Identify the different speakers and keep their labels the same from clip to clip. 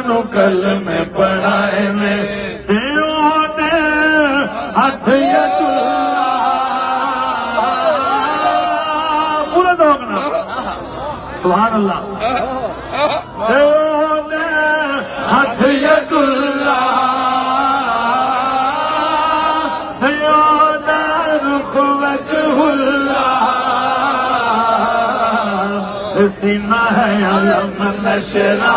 Speaker 1: نو کلمے پڑھائے نے ہاتھ ید پورا دوگنا سبحان اللہ ہاتھ ید اللہ رخ وجہ اللہ سینہ ہے علم نشرہ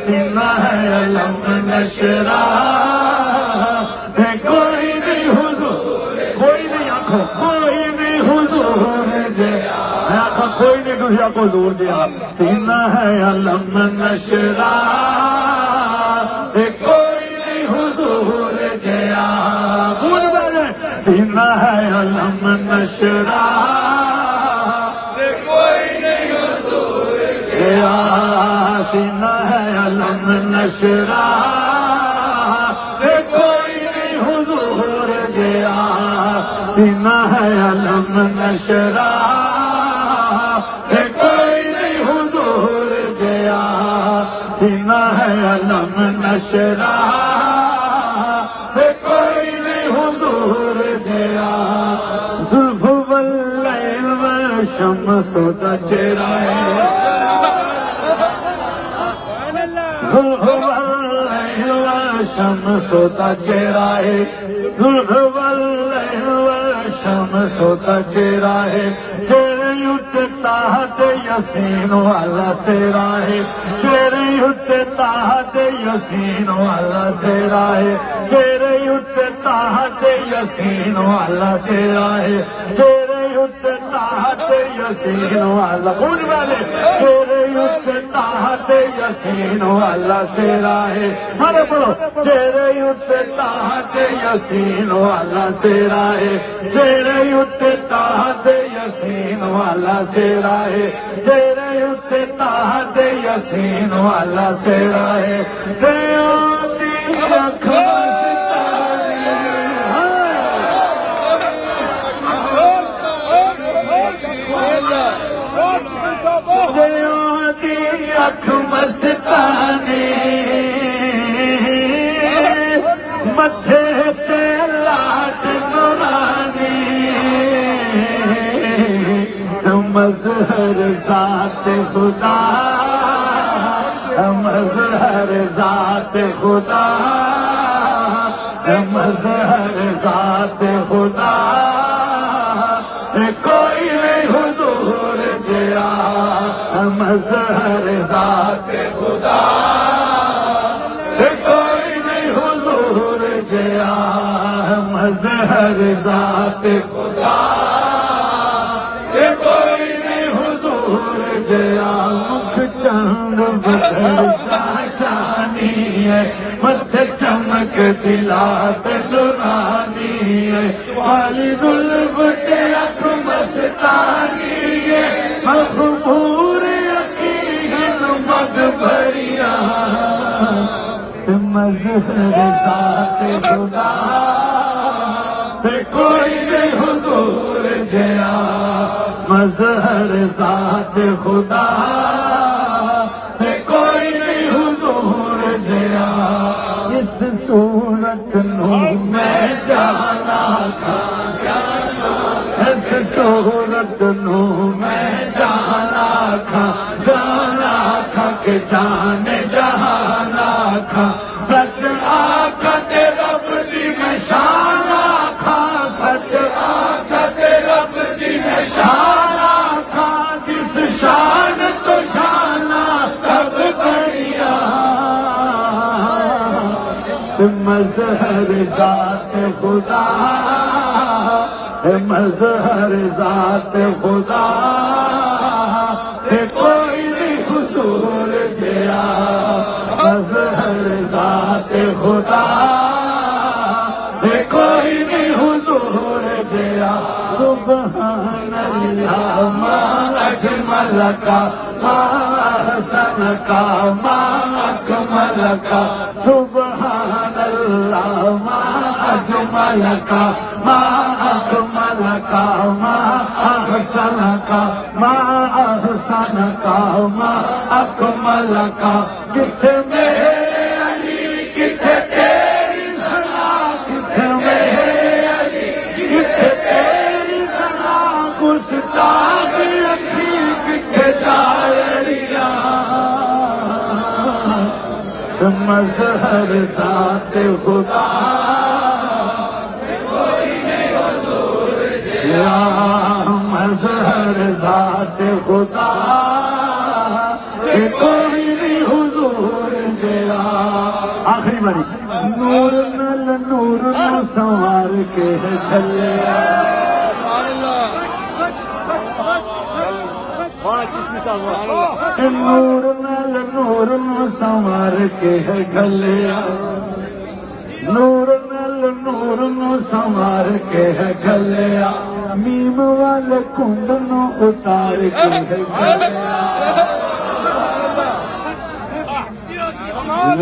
Speaker 1: سینہ ہے علم نشرہ کوئی نہیں حضور کوئی نہیں آنکھوں کوئی نہیں حضور جے آنکھوں کوئی نہیں دوسرا کو حضور جے سینہ ہے علم نشرہ کوئی نہیں حضور جے سینہ ہے علم نشرہ کوئی نہیں حضور جے سینہ ہے علم نشرہ کوئی نہیں حضور گیا سینہ ہے علم نشرہ کوئی نہیں حضور گیا سینہ ہے علم نشرہ کوئی نہیں حضور گیا زلف واللیل والشمس تجرائے شمس تجرائے ذوالف واللیل والشمس تجرائے تیرے تحت یسین والا سرائے تیرے تحت یسین والا سرائے تیرے تحت یسین والا سرائے تیرے تحت یسین والا کون والے تیرے تحت یسین والا سرائے مارے بولو تیرے تحت یسین والا سرائے تیرے تحت یسین والا سرائے تیرے تحت یسین والا سرائے سیاتی رکھ اکھ مستانی متھے تے لاٹ نورانی مظہر ذات خدا مظہر ذات خدا مظہر ذات خدا کوئی نہیں حضور جیا مظہر ذات خدا کوئی نہیں حضور جیا مظہر ذات خدا کوئی نہیں حضور جیا مکھ چند بدر شاشانی ہے متھ چمک دلات نورانی ہے والی ظلم کے اکھ مستانی ہے مغمور یقین مغبریاں مظہر ذات خدا کوئی نہیں حضور جیا مظہر ذات خدا کوئی نہیں حضور جیا اس صورت نو میں جانا تھا اس صورت نو میں جانا تھا کہ جانے جہانا تھا سچ آقا تے رب دی نشانہ تھا سچ آقا تے رب دی نشانہ تھا جس شان تو شانہ سب بڑھیا مظہر ذات خدا مظہر ذات خدا کوئی نہیں حضور جیا مظہر ذات خدا کوئی نہیں حضور جیا سبحان اللہ ما اجمل کا ما حسن کا ما اکمل کا سبحان اللہ ما اجمل کا ما اکمل کا ما احسن کا ما احسن شان کا ما اکمل کا کتھے میرے علی کتھے تیری ثنا کتھے میرے علی کتھے تیری ثنا گستاخ اکھی کتھے جالڑیاں مظہر ذات خدا مظہر ذات خدا کوئی نہیں حضور جیا آخری باری نور نل نور نو سوار کے چلے نور نل نور نو سوار کے گلیا نور نل نور نو سوار کے گلیا میم والے کنڈ نو اتار کے گلیا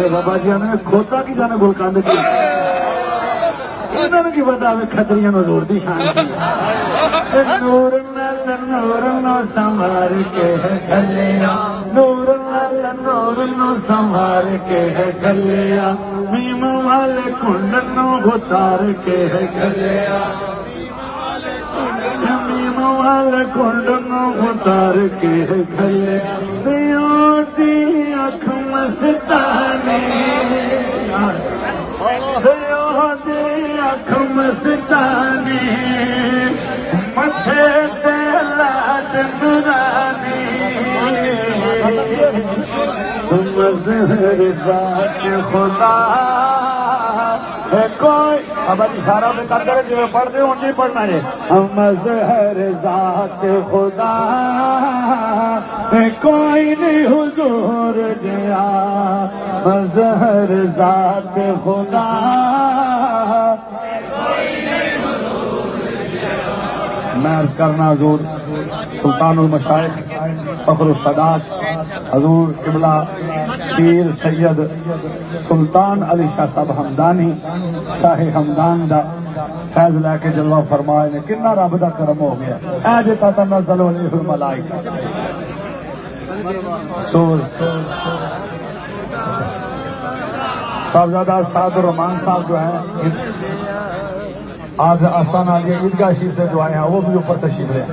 Speaker 1: بابا جی نے کھوتا کی جانے گلکند کی انہوں نے کی بتا کھتریاں نو زور دی شان کی نور نل نور نو سوار کے گلیا نور نل نور نو سوار کے گلیا میم والے کنڈ نو اتار کے گلیا میم والے کنڈ نو اتار کے گلیا دی اکھ مستانی دی اکھ مستانی مٹھے سے لات نورانی مظہر ذات خدا ہے کوئی اب اشارہ میں کر دے جو پڑھ دے ان کی پڑھنا ہے مظہر ذات خدا ہے کوئی نہیں حضور جیا مظہر ذات خدا میں عرض کرنا حضور سلطان المشائخ فخر السادات حضور قبلہ پیر سید سلطان علی شاہ صاحب حمدانی شاہ حمدان دا فیض لے کے جلوہ فرمائے نے کتنا رب دا کرم ہو گیا اے جتا تنزل علیہ الملائکہ سور صاحبزادہ سعد الرحمان صاحب جو ہیں آج آستان آگے عیدگاہ شریف سے جو آئے ہیں وہ بھی اوپر تشریف لے